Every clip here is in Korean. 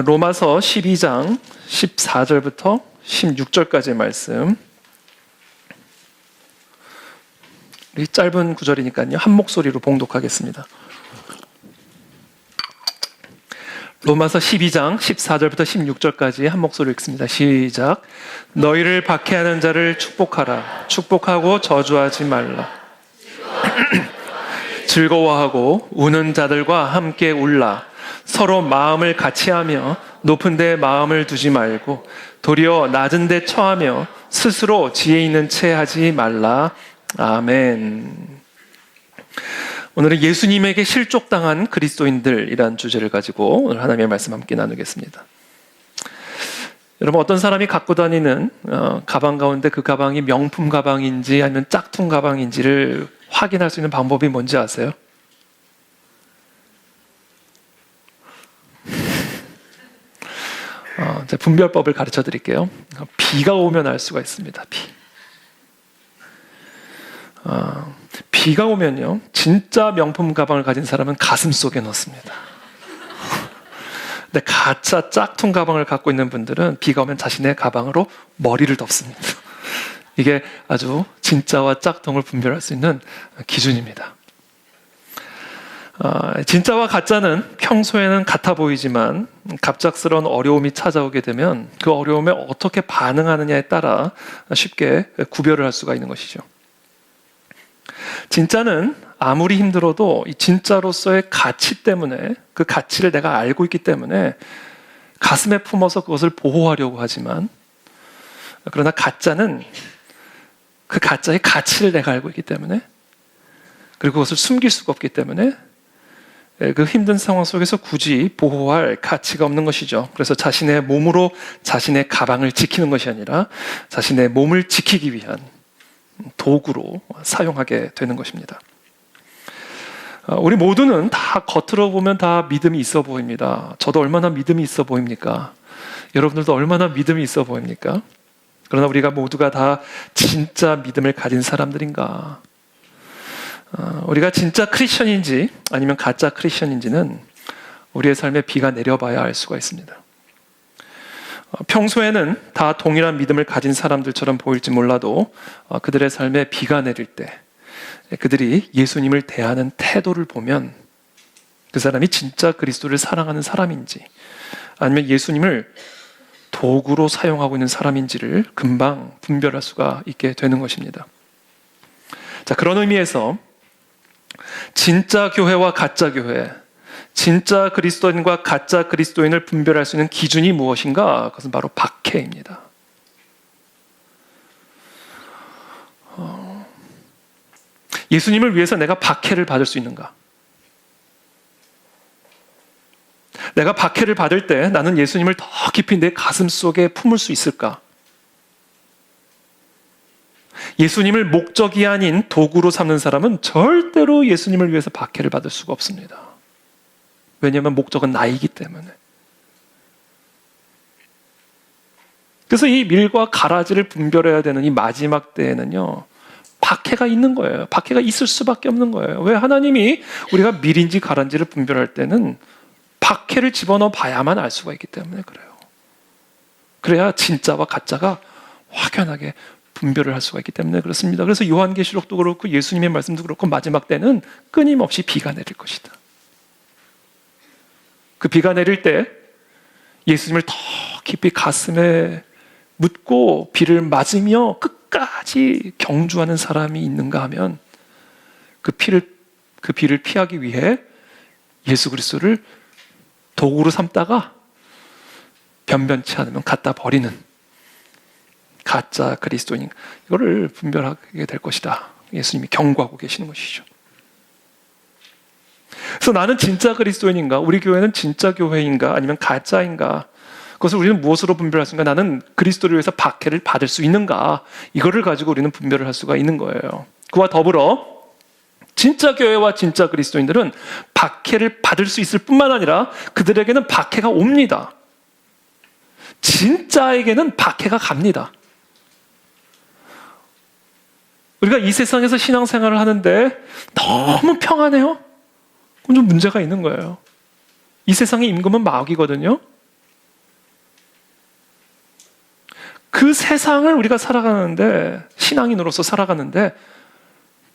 로마서 12장 14절부터 16절까지의 말씀. 이 짧은 구절이니까요. 한 목소리로 봉독하겠습니다. 로마서 12장 14절부터 16절까지 한 목소리로 읽습니다. 시작. 너희를 박해하는 자를 축복하라. 축복하고 저주하지 말라. 즐거워하고 우는 자들과 함께 울라. 서로 마음을 같이하며 높은 데 마음을 두지 말고 도리어 낮은 데 처하며 스스로 지혜 있는 채 하지 말라. 아멘. 오늘은 예수님에게 실족당한 그리스도인들이란 주제를 가지고 오늘 하나님의 말씀 함께 나누겠습니다. 여러분, 어떤 사람이 갖고 다니는 가방 가운데 그 가방이 명품 가방인지 아니면 짝퉁 가방인지를 확인할 수 있는 방법이 뭔지 아세요? 제가 분별법을 가르쳐 드릴게요. 비가 오면 알 수가 있습니다. 비가 오면요, 진짜 명품 가방을 가진 사람은 가슴 속에 넣습니다. 근데 가짜 짝퉁 가방을 갖고 있는 분들은 비가 오면 자신의 가방으로 머리를 덮습니다. 이게 아주 진짜와 짝퉁을 분별할 수 있는 기준입니다. 진짜와 가짜는 평소에는 같아 보이지만 갑작스러운 어려움이 찾아오게 되면 그 어려움에 어떻게 반응하느냐에 따라 쉽게 구별을 할 수가 있는 것이죠. 진짜는 아무리 힘들어도 이 진짜로서의 가치 때문에, 그 가치를 내가 알고 있기 때문에 가슴에 품어서 그것을 보호하려고 하지만, 그러나 가짜는 그 가짜의 가치를 내가 알고 있기 때문에, 그리고 그것을 숨길 수가 없기 때문에 그 힘든 상황 속에서 굳이 보호할 가치가 없는 것이죠. 그래서 자신의 몸으로 자신의 가방을 지키는 것이 아니라 자신의 몸을 지키기 위한 도구로 사용하게 되는 것입니다. 우리 모두는 다 겉으로 보면 다 믿음이 있어 보입니다. 저도 얼마나 믿음이 있어 보입니까? 여러분들도 얼마나 믿음이 있어 보입니까? 그러나 우리가 모두가 다 진짜 믿음을 가진 사람들인가? 우리가 진짜 크리스천인지 아니면 가짜 크리스천인지는 우리의 삶에 비가 내려봐야 알 수가 있습니다. 평소에는 다 동일한 믿음을 가진 사람들처럼 보일지 몰라도 그들의 삶에 비가 내릴 때 그들이 예수님을 대하는 태도를 보면 그 사람이 진짜 그리스도를 사랑하는 사람인지 아니면 예수님을 도구로 사용하고 있는 사람인지를 금방 분별할 수가 있게 되는 것입니다. 자, 그런 의미에서 진짜 교회와 가짜 교회, 진짜 그리스도인과 가짜 그리스도인을 분별할 수 있는 기준이 무엇인가? 그것은 바로 박해입니다. 예수님을 위해서 내가 박해를 받을 수 있는가? 내가 박해를 받을 때 나는 예수님을 더 깊이 내 가슴 속에 품을 수 있을까? 예수님을 목적이 아닌 도구로 삼는 사람은 절대로 예수님을 위해서 박해를 받을 수가 없습니다. 왜냐하면 목적은 나이기 때문에. 그래서 이 밀과 가라지를 분별해야 되는 이 마지막 때에는요, 박해가 있는 거예요. 박해가 있을 수밖에 없는 거예요. 왜? 하나님이 우리가 밀인지 가라지를 분별할 때는 박해를 집어넣어 봐야만 알 수가 있기 때문에 그래요. 그래야 진짜와 가짜가 확연하게 분별을 할 수가 있기 때문에 그렇습니다. 그래서 요한계시록도 그렇고 예수님의 말씀도 그렇고 마지막 때는 끊임없이 비가 내릴 것이다. 그 비가 내릴 때 예수님을 더 깊이 가슴에 묻고 비를 맞으며 끝까지 경주하는 사람이 있는가 하면 그 비를 피하기 위해 예수 그리스도를 도구로 삼다가 변변치 않으면 갖다 버리는 가짜 그리스도인, 이거를 분별하게 될 것이다. 예수님이 경고하고 계시는 것이죠. 그래서 나는 진짜 그리스도인인가? 우리 교회는 진짜 교회인가? 아니면 가짜인가? 그것을 우리는 무엇으로 분별할 수 있는가? 나는 그리스도를 위해서 박해를 받을 수 있는가? 이거를 가지고 우리는 분별을 할 수가 있는 거예요. 그와 더불어 진짜 교회와 진짜 그리스도인들은 박해를 받을 수 있을 뿐만 아니라 그들에게는 박해가 옵니다. 진짜에게는 박해가 갑니다. 우리가 이 세상에서 신앙생활을 하는데 너무 평안해요? 그건 좀 문제가 있는 거예요. 이 세상의 임금은 마귀거든요. 그 세상을 우리가 살아가는데, 신앙인으로서 살아가는데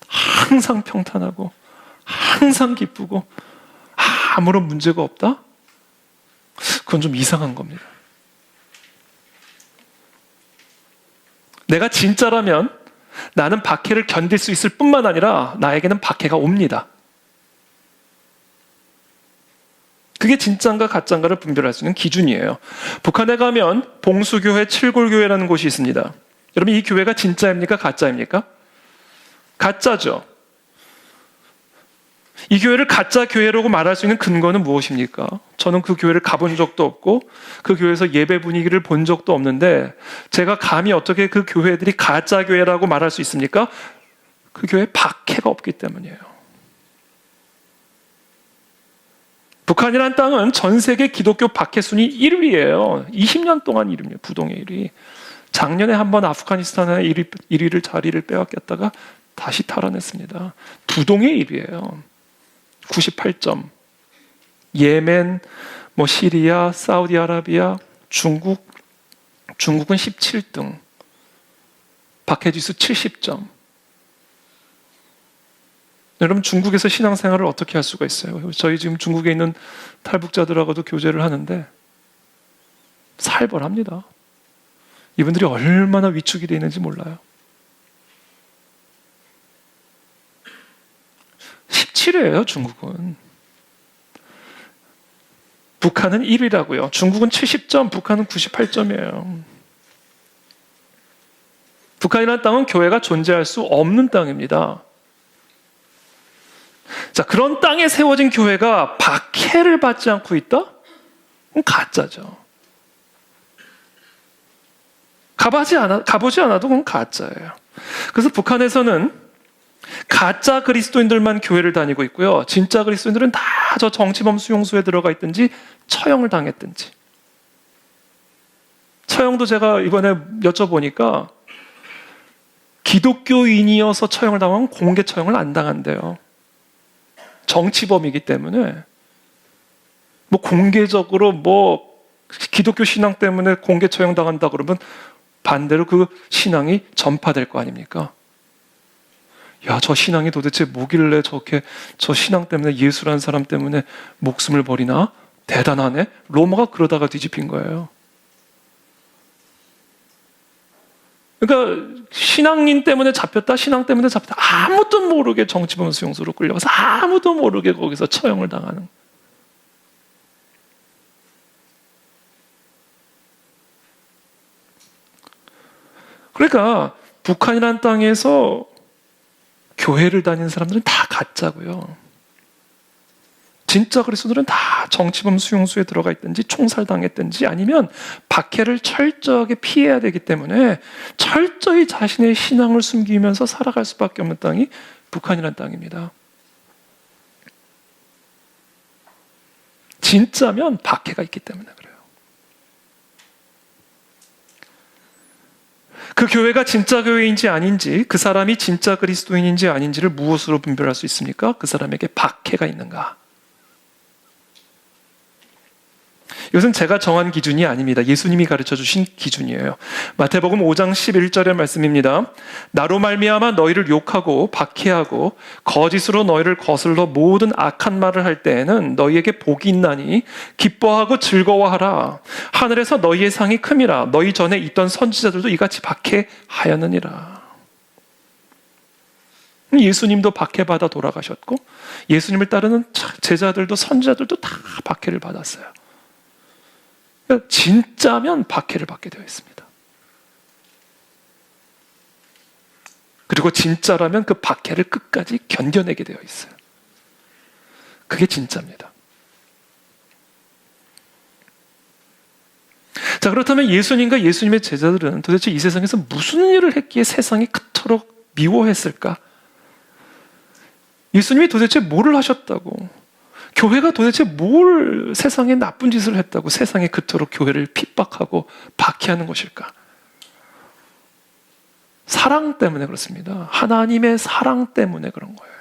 항상 평탄하고 항상 기쁘고 아무런 문제가 없다? 그건 좀 이상한 겁니다. 내가 진짜라면 나는 박해를 견딜 수 있을 뿐만 아니라 나에게는 박해가 옵니다. 그게 진짜인가 가짜인가를 분별할 수 있는 기준이에요. 북한에 가면 봉수교회, 칠골교회라는 곳이 있습니다. 여러분, 이 교회가 진짜입니까? 가짜입니까? 가짜죠. 이 교회를 가짜 교회라고 말할 수 있는 근거는 무엇입니까? 저는 그 교회를 가본 적도 없고 그 교회에서 예배 분위기를 본 적도 없는데 제가 감히 어떻게 그 교회들이 가짜 교회라고 말할 수 있습니까? 그 교회에 박해가 없기 때문이에요. 북한이란 땅은 전 세계 기독교 박해 순위 1위예요. 20년 동안 1위입니다. 부동의 1위. 작년에 한번 아프가니스탄에 1위를 자리를 빼앗겼다가 다시 탈환했습니다. 부동의 1위예요. 98점. 예멘, 시리아, 사우디아라비아, 중국은 17등. 박해지수 70점. 여러분, 중국에서 신앙생활을 어떻게 할 수가 있어요? 저희 지금 중국에 있는 탈북자들하고도 교제를 하는데 살벌합니다. 이분들이 얼마나 위축이 되어 있는지 몰라요. 17위예요, 중국은. 북한은 1위라고요. 중국은 70점, 북한은 98점이에요. 북한이라는 땅은 교회가 존재할 수 없는 땅입니다. 자, 그런 땅에 세워진 교회가 박해를 받지 않고 있다? 그건 가짜죠. 가보지 않아도 그건 가짜예요. 그래서 북한에서는 가짜 그리스도인들만 교회를 다니고 있고요. 진짜 그리스도인들은 다 저 정치범 수용소에 들어가 있든지 처형을 당했든지. 처형도 제가 이번에 여쭤보니까 기독교인이어서 처형을 당하면 공개 처형을 안 당한대요. 정치범이기 때문에 공개적으로 기독교 신앙 때문에 공개 처형당한다 그러면 반대로 그 신앙이 전파될 거 아닙니까? 야, 저 신앙이 도대체 뭐길래 저 신앙 때문에 예수라는 사람 때문에 목숨을 버리나? 대단하네? 로마가 그러다가 뒤집힌 거예요. 그러니까 신앙인 때문에 잡혔다, 신앙 때문에 잡혔다. 아무도 모르게 정치범 수용소로 끌려가서 아무도 모르게 거기서 처형을 당하는. 그러니까 북한이라는 땅에서 교회를 다니는 사람들은 다 가짜고요. 진짜 그리스도들은 다 정치범 수용소에 들어가 있든지 총살당했든지 아니면 박해를 철저하게 피해야 되기 때문에 철저히 자신의 신앙을 숨기면서 살아갈 수밖에 없는 땅이 북한이라는 땅입니다. 진짜면 박해가 있기 때문에 그래요. 그 교회가 진짜 교회인지 아닌지, 그 사람이 진짜 그리스도인인지 아닌지를 무엇으로 분별할 수 있습니까? 그 사람에게 박해가 있는가? 이것은 제가 정한 기준이 아닙니다. 예수님이 가르쳐 주신 기준이에요. 마태복음 5장 11절의 말씀입니다. 나로 말미암아 너희를 욕하고 박해하고 거짓으로 너희를 거슬러 모든 악한 말을 할 때에는 너희에게 복이 있나니 기뻐하고 즐거워하라. 하늘에서 너희의 상이 큼이라. 너희 전에 있던 선지자들도 이같이 박해하였느니라. 예수님도 박해받아 돌아가셨고 예수님을 따르는 제자들도 선지자들도 다 박해를 받았어요. 진짜면 박해를 받게 되어 있습니다. 그리고 진짜라면 그 박해를 끝까지 견뎌내게 되어 있어요. 그게 진짜입니다. 자, 그렇다면 예수님과 예수님의 제자들은 도대체 이 세상에서 무슨 일을 했기에 세상이 그토록 미워했을까? 예수님이 도대체 뭐를 하셨다고? 교회가 도대체 뭘 세상에 나쁜 짓을 했다고 세상에 그토록 교회를 핍박하고 박해하는 것일까? 사랑 때문에 그렇습니다. 하나님의 사랑 때문에 그런 거예요.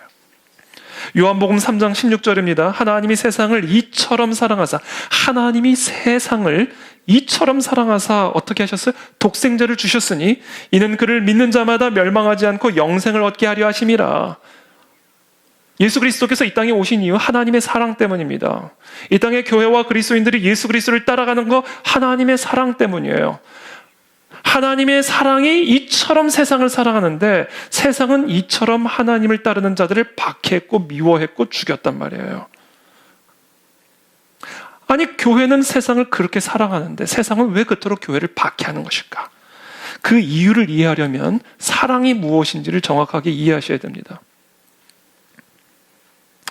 요한복음 3장 16절입니다. 하나님이 세상을 이처럼 사랑하사, 하나님이 세상을 이처럼 사랑하사 어떻게 하셨어요? 독생자를 주셨으니 이는 그를 믿는 자마다 멸망하지 않고 영생을 얻게 하려 하심이라. 예수 그리스도께서 이 땅에 오신 이유 하나님의 사랑 때문입니다. 이 땅의 교회와 그리스도인들이 예수 그리스도를 따라가는 거 하나님의 사랑 때문이에요. 하나님의 사랑이 이처럼 세상을 사랑하는데 세상은 이처럼 하나님을 따르는 자들을 박해했고 미워했고 죽였단 말이에요. 아니, 교회는 세상을 그렇게 사랑하는데 세상은 왜 그토록 교회를 박해하는 것일까? 그 이유를 이해하려면 사랑이 무엇인지를 정확하게 이해하셔야 됩니다.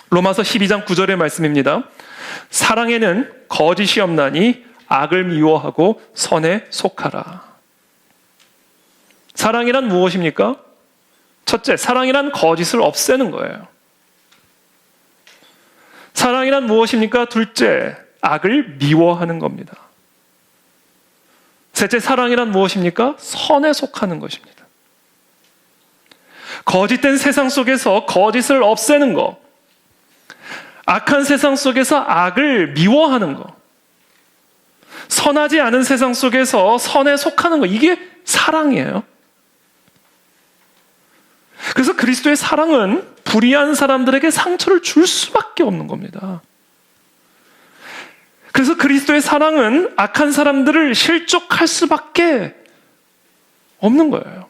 로마서 12장 9절의 말씀입니다. 사랑에는 거짓이 없나니 악을 미워하고 선에 속하라. 사랑이란 무엇입니까? 첫째, 사랑이란 거짓을 없애는 거예요. 사랑이란 무엇입니까? 둘째, 악을 미워하는 겁니다. 셋째, 사랑이란 무엇입니까? 선에 속하는 것입니다. 거짓된 세상 속에서 거짓을 없애는 것, 악한 세상 속에서 악을 미워하는 것, 선하지 않은 세상 속에서 선에 속하는 것, 이게 사랑이에요. 그래서 그리스도의 사랑은 불의한 사람들에게 상처를 줄 수밖에 없는 겁니다. 그래서 그리스도의 사랑은 악한 사람들을 실족할 수밖에 없는 거예요.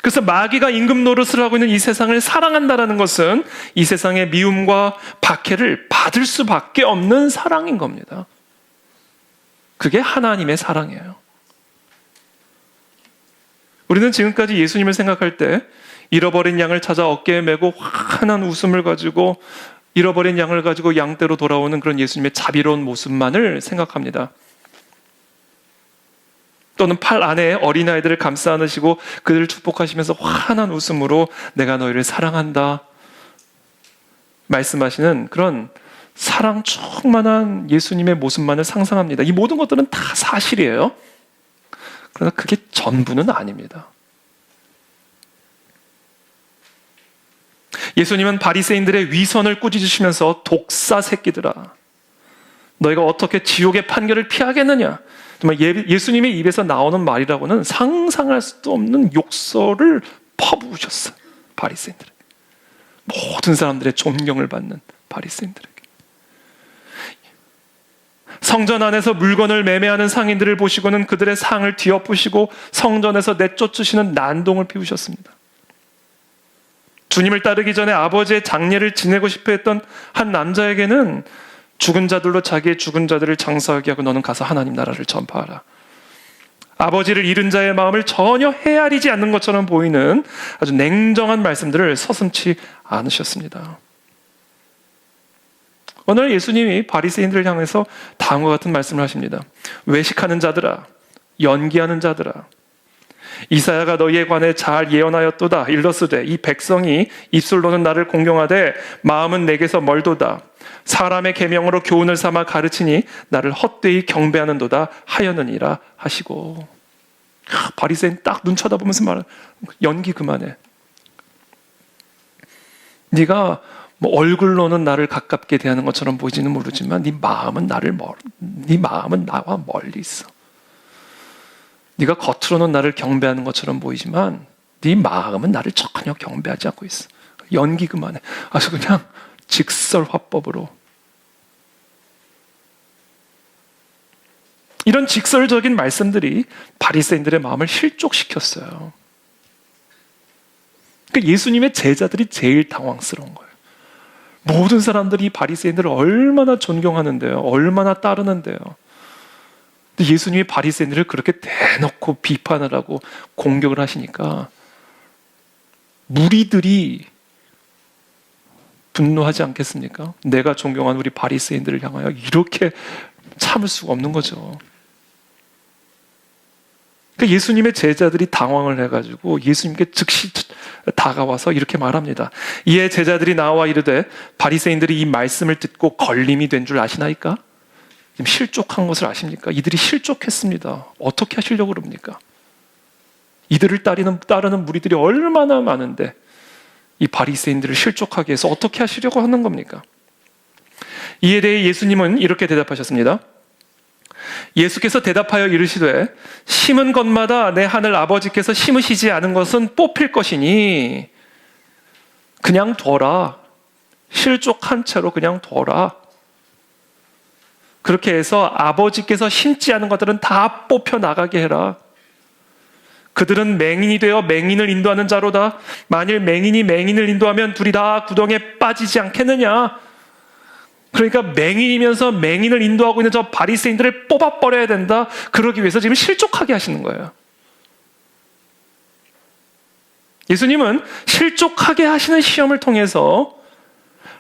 그래서 마귀가 임금 노릇을 하고 있는 이 세상을 사랑한다는 것은 이 세상의 미움과 박해를 받을 수밖에 없는 사랑인 겁니다. 그게 하나님의 사랑이에요. 우리는 지금까지 예수님을 생각할 때 잃어버린 양을 찾아 어깨에 메고 환한 웃음을 가지고 잃어버린 양을 가지고 양떼로 돌아오는 그런 예수님의 자비로운 모습만을 생각합니다. 또는 팔 안에 어린아이들을 감싸 안으시고 그들을 축복하시면서 환한 웃음으로 내가 너희를 사랑한다 말씀하시는 그런 사랑 충만한 예수님의 모습만을 상상합니다. 이 모든 것들은 다 사실이에요. 그러나 그게 전부는 아닙니다. 예수님은 바리새인들의 위선을 꾸짖으시면서 독사 새끼들아, 너희가 어떻게 지옥의 판결을 피하겠느냐? 정말 예수님의 입에서 나오는 말이라고는 상상할 수도 없는 욕설을 퍼부으셨어요. 바리새인들에게, 모든 사람들의 존경을 받는 바리새인들에게. 성전 안에서 물건을 매매하는 상인들을 보시고는 그들의 상을 뒤엎으시고 성전에서 내쫓으시는 난동을 피우셨습니다. 주님을 따르기 전에 아버지의 장례를 지내고 싶어 했던 한 남자에게는 죽은 자들로 자기의 죽은 자들을 장사하게 하고 너는 가서 하나님 나라를 전파하라. 아버지를 잃은 자의 마음을 전혀 헤아리지 않는 것처럼 보이는 아주 냉정한 말씀들을 서슴지 않으셨습니다. 오늘 예수님이 바리새인들을 향해서 다음과 같은 말씀을 하십니다. 외식하는 자들아, 연기하는 자들아, 이사야가 너희에 관해 잘 예언하였도다. 일러스되 이 백성이 입술로는 나를 공경하되 마음은 내게서 멀도다. 사람의 계명으로 교훈을 삼아 가르치니 나를 헛되이 경배하는도다 하였느니라 하시고. 바리새인 딱 눈 쳐다보면서 말하는, 연기 그만해. 네가 뭐 얼굴로는 나를 가깝게 대하는 것처럼 보이지는 모르지만 네 마음은 네 마음은 나와 멀리 있어. 네가 겉으로는 나를 경배하는 것처럼 보이지만 네 마음은 나를 전혀 경배하지 않고 있어. 연기 그만해. 아주 그냥 직설 화법으로. 이런 직설적인 말씀들이 바리새인들의 마음을 실족시켰어요. 그러니까 예수님의 제자들이 제일 당황스러운 거예요. 모든 사람들이 바리새인들을 얼마나 존경하는데요, 얼마나 따르는데요. 근데 예수님이 바리새인들을 그렇게 대놓고 비판을 하고 공격을 하시니까 무리들이 분노하지 않겠습니까? 내가 존경하는 우리 바리새인들을 향하여 이렇게 참을 수가 없는 거죠. 그러니까 예수님의 제자들이 당황을 해가지고 예수님께 즉시 다가와서 이렇게 말합니다. 이에 제자들이 나와 이르되 바리새인들이 이 말씀을 듣고 걸림이 된 줄 아시나이까? 실족한 것을 아십니까? 이들이 실족했습니다. 어떻게 하시려고 그럽니까? 이들을 따르는 무리들이 얼마나 많은데 이 바리새인들을 실족하게 해서 어떻게 하시려고 하는 겁니까? 이에 대해 예수님은 이렇게 대답하셨습니다. 예수께서 대답하여 이르시되 심은 것마다 내 하늘 아버지께서 심으시지 않은 것은 뽑힐 것이니 그냥 둬라. 실족한 채로 그냥 둬라. 그렇게 해서 아버지께서 심지 않은 것들은 다 뽑혀 나가게 해라. 그들은 맹인이 되어 맹인을 인도하는 자로다. 만일 맹인이 맹인을 인도하면 둘이 다 구덩이에 빠지지 않겠느냐. 그러니까 맹인이면서 맹인을 인도하고 있는 저 바리새인들을 뽑아버려야 된다. 그러기 위해서 지금 실족하게 하시는 거예요. 예수님은 실족하게 하시는 시험을 통해서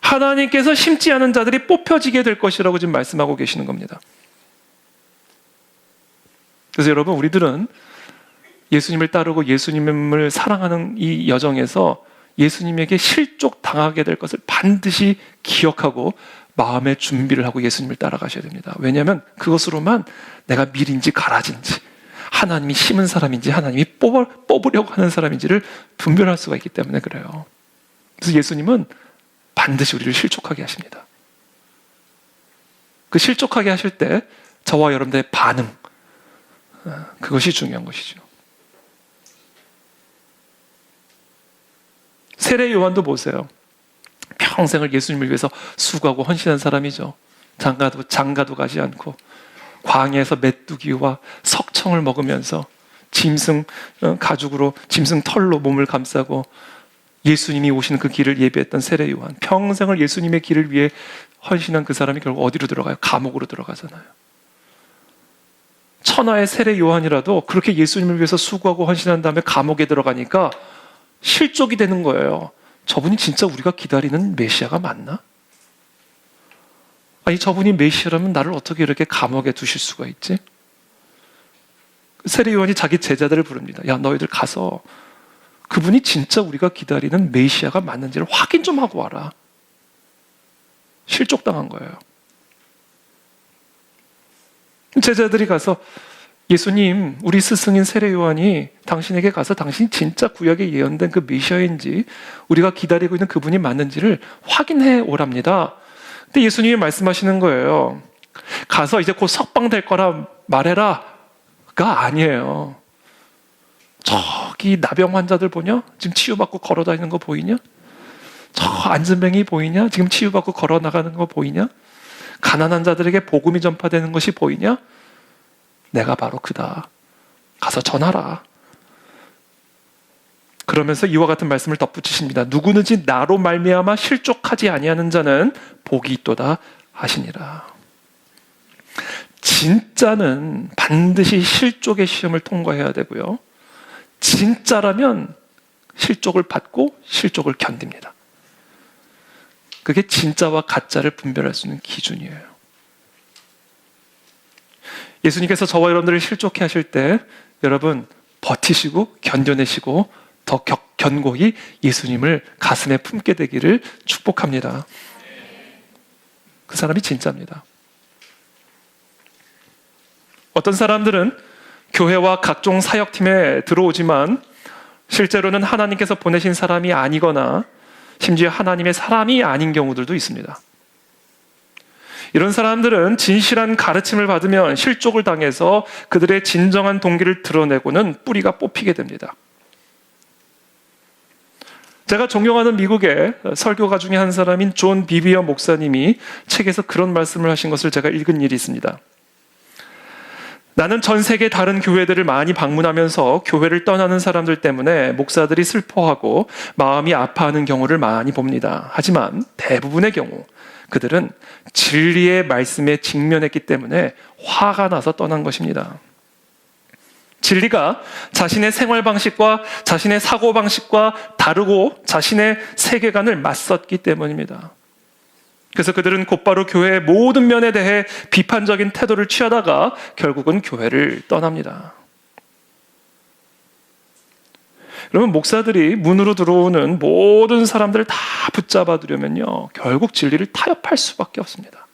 하나님께서 심지 않은 자들이 뽑혀지게 될 것이라고 지금 말씀하고 계시는 겁니다. 그래서 여러분, 우리들은 예수님을 따르고 예수님을 사랑하는 이 여정에서 예수님에게 실족당하게 될 것을 반드시 기억하고 마음의 준비를 하고 예수님을 따라가셔야 됩니다. 왜냐하면 그것으로만 내가 밀인지 가라진지, 하나님이 심은 사람인지 하나님이 뽑으려고 하는 사람인지를 분별할 수가 있기 때문에 그래요. 그래서 예수님은 반드시 우리를 실족하게 하십니다. 그 실족하게 하실 때 저와 여러분들의 반응, 그것이 중요한 것이죠. 세례 요한도 보세요. 평생을 예수님을 위해서 수고하고 헌신한 사람이죠. 장가도 가지 않고 광야에서 메뚜기와 석청을 먹으면서 짐승 가죽으로, 짐승 털로 몸을 감싸고 예수님이 오시는 그 길을 예비했던 세례 요한, 평생을 예수님의 길을 위해 헌신한 그 사람이 결국 어디로 들어가요? 감옥으로 들어가잖아요. 천하의 세례 요한이라도 그렇게 예수님을 위해서 수고하고 헌신한 다음에 감옥에 들어가니까 실족이 되는 거예요. 저분이 진짜 우리가 기다리는 메시아가 맞나? 아니, 저분이 메시아라면 나를 어떻게 이렇게 감옥에 두실 수가 있지? 세례 요한이 자기 제자들을 부릅니다. 야, 너희들 가서 그분이 진짜 우리가 기다리는 메시아가 맞는지를 확인 좀 하고 와라. 실족당한 거예요. 제자들이 가서 예수님, 우리 스승인 세례 요한이 당신에게 가서 당신이 진짜 구약에 예언된 그 메시아인지 우리가 기다리고 있는 그분이 맞는지를 확인해 오랍니다. 근데 예수님이 말씀하시는 거예요. 가서 이제 곧 석방될 거라 말해라. 가 아니에요. 저기 나병 환자들 보냐? 지금 치유받고 걸어다니는 거 보이냐? 저 안진뱅이 보이냐? 지금 치유받고 걸어나가는 거 보이냐? 가난한 자들에게 복음이 전파되는 것이 보이냐? 내가 바로 그다. 가서 전하라. 그러면서 이와 같은 말씀을 덧붙이십니다. 누구든지 나로 말미암아 실족하지 아니하는 자는 복이 있도다 하시니라. 진짜는 반드시 실족의 시험을 통과해야 되고요. 진짜라면 실족을 받고 실족을 견딥니다. 그게 진짜와 가짜를 분별할 수 있는 기준이에요. 예수님께서 저와 여러분들을 실족해 하실 때 여러분 버티시고 견뎌내시고 더 견고히 예수님을 가슴에 품게 되기를 축복합니다. 그 사람이 진짜입니다. 어떤 사람들은 교회와 각종 사역팀에 들어오지만 실제로는 하나님께서 보내신 사람이 아니거나 심지어 하나님의 사람이 아닌 경우들도 있습니다. 이런 사람들은 진실한 가르침을 받으면 실족을 당해서 그들의 진정한 동기를 드러내고는 뿌리가 뽑히게 됩니다. 제가 존경하는 미국의 설교가 중에 한 사람인 존 비비어 목사님이 책에서 그런 말씀을 하신 것을 제가 읽은 일이 있습니다. 나는 전 세계 다른 교회들을 많이 방문하면서 교회를 떠나는 사람들 때문에 목사들이 슬퍼하고 마음이 아파하는 경우를 많이 봅니다. 하지만 대부분의 경우 그들은 진리의 말씀에 직면했기 때문에 화가 나서 떠난 것입니다. 진리가 자신의 생활 방식과 자신의 사고 방식과 다르고 자신의 세계관을 맞섰기 때문입니다. 그래서 그들은 곧바로 교회의 모든 면에 대해 비판적인 태도를 취하다가 결국은 교회를 떠납니다. 그러면 목사들이 문으로 들어오는 모든 사람들을 다 붙잡아두려면요, 결국 진리를 타협할 수밖에 없습니다.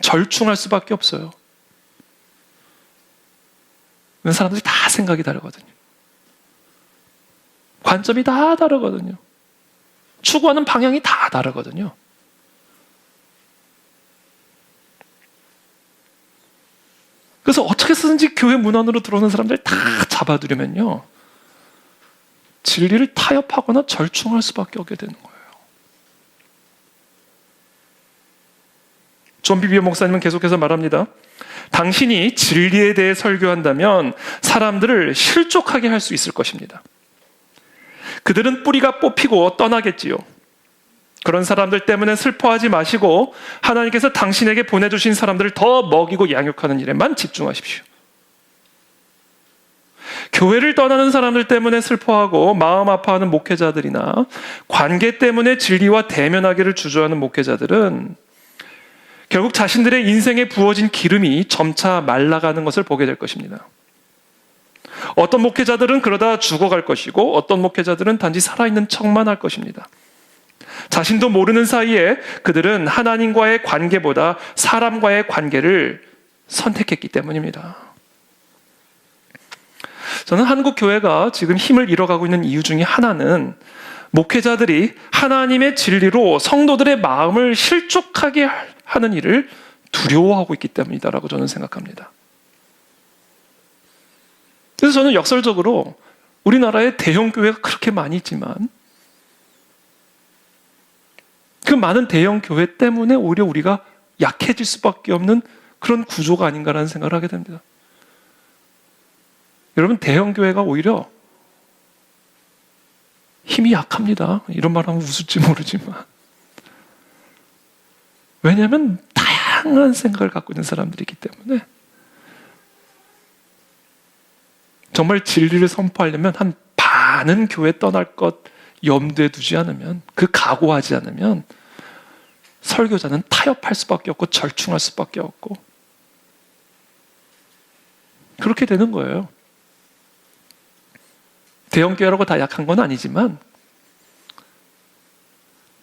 절충할 수밖에 없어요. 사람들이 다 생각이 다르거든요. 관점이 다 다르거든요. 추구하는 방향이 다 다르거든요. 그래서 어떻게 쓰든지 교회 문 안으로 들어오는 사람들 다 잡아두려면요, 진리를 타협하거나 절충할 수밖에 없게 되는 거예요. 존 비비어 목사님은 계속해서 말합니다. 당신이 진리에 대해 설교한다면 사람들을 실족하게 할 수 있을 것입니다. 그들은 뿌리가 뽑히고 떠나겠지요. 그런 사람들 때문에 슬퍼하지 마시고 하나님께서 당신에게 보내주신 사람들을 더 먹이고 양육하는 일에만 집중하십시오. 교회를 떠나는 사람들 때문에 슬퍼하고 마음 아파하는 목회자들이나 관계 때문에 진리와 대면하기를 주저하는 목회자들은 결국 자신들의 인생에 부어진 기름이 점차 말라가는 것을 보게 될 것입니다. 어떤 목회자들은 그러다 죽어갈 것이고 어떤 목회자들은 단지 살아있는 척만 할 것입니다. 자신도 모르는 사이에 그들은 하나님과의 관계보다 사람과의 관계를 선택했기 때문입니다. 저는 한국 교회가 지금 힘을 잃어가고 있는 이유 중에 하나는 목회자들이 하나님의 진리로 성도들의 마음을 실족하게 하는 일을 두려워하고 있기 때문이다라고 저는 생각합니다. 그래서 저는 역설적으로 우리나라에 대형 교회가 그렇게 많이 있지만 그 많은 대형 교회 때문에 오히려 우리가 약해질 수밖에 없는 그런 구조가 아닌가라는 생각을 하게 됩니다. 여러분, 대형 교회가 오히려 힘이 약합니다. 이런 말 하면 웃을지 모르지만. 왜냐하면 다양한 생각을 갖고 있는 사람들이기 때문에. 정말 진리를 선포하려면 한 반은 교회 떠날 것 염두에 두지 않으면, 그 각오하지 않으면 설교자는 타협할 수밖에 없고 절충할 수밖에 없고 그렇게 되는 거예요. 대형 교회라고 다 약한 건 아니지만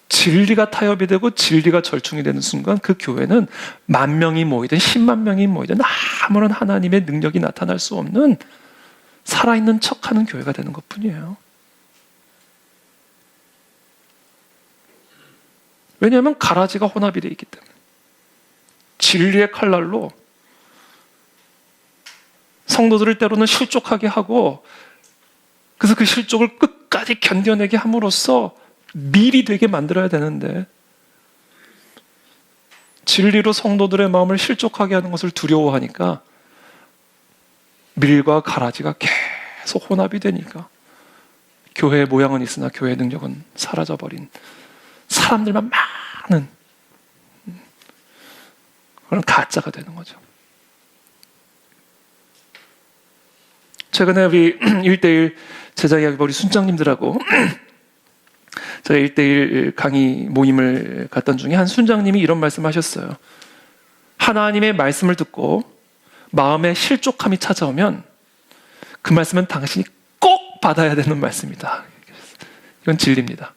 진리가 타협이 되고 진리가 절충이 되는 순간 그 교회는 10,000명이 모이든 10만 명이 모이든 아무런 하나님의 능력이 나타날 수 없는 살아있는 척하는 교회가 되는 것뿐이에요. 왜냐하면 가라지가 혼합이 되어 있기 때문에. 진리의 칼날로 성도들을 때로는 실족하게 하고, 그래서 그 실족을 끝까지 견뎌내게 함으로써 밀이 되게 만들어야 되는데, 진리로 성도들의 마음을 실족하게 하는 것을 두려워하니까 밀과 가라지가 계속 혼합이 되니까 교회의 모양은 있으나 교회의 능력은 사라져버린, 사람들만 많은 그런 가짜가 되는 거죠. 최근에 우리 1:1 제자이야기 우리 순장님들하고 제가 1:1 강의 모임을 갔던 중에 한 순장님이 이런 말씀하셨어요. 하나님의 말씀을 듣고 마음에 실족함이 찾아오면 그 말씀은 당신이 꼭 받아야 되는 말씀이다. 이건 진리입니다.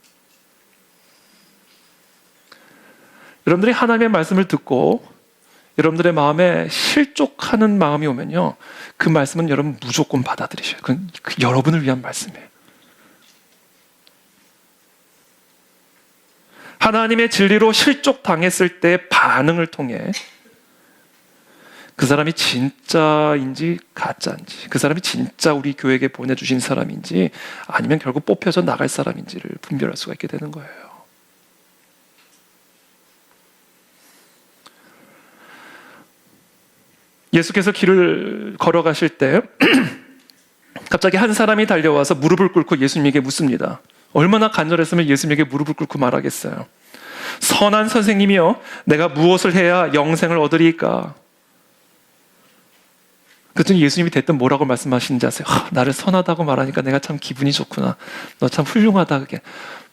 여러분들이 하나님의 말씀을 듣고 여러분들의 마음에 실족하는 마음이 오면요, 그 말씀은 여러분 무조건 받아들이셔요. 그건 여러분을 위한 말씀이에요. 하나님의 진리로 실족당했을 때 반응을 통해 그 사람이 진짜인지 가짜인지, 그 사람이 진짜 우리 교회에 보내주신 사람인지 아니면 결국 뽑혀서 나갈 사람인지를 분별할 수가 있게 되는 거예요. 예수께서 길을 걸어가실 때 갑자기 한 사람이 달려와서 무릎을 꿇고 예수님에게 묻습니다. 얼마나 간절했으면 예수님에게 무릎을 꿇고 말하겠어요. 선한 선생님이여, 내가 무엇을 해야 영생을 얻으리까? 그랬더니 예수님이 대뜸 뭐라고 말씀하시는지 아세요? 나를 선하다고 말하니까 내가 참 기분이 좋구나. 너 참 훌륭하다. 그게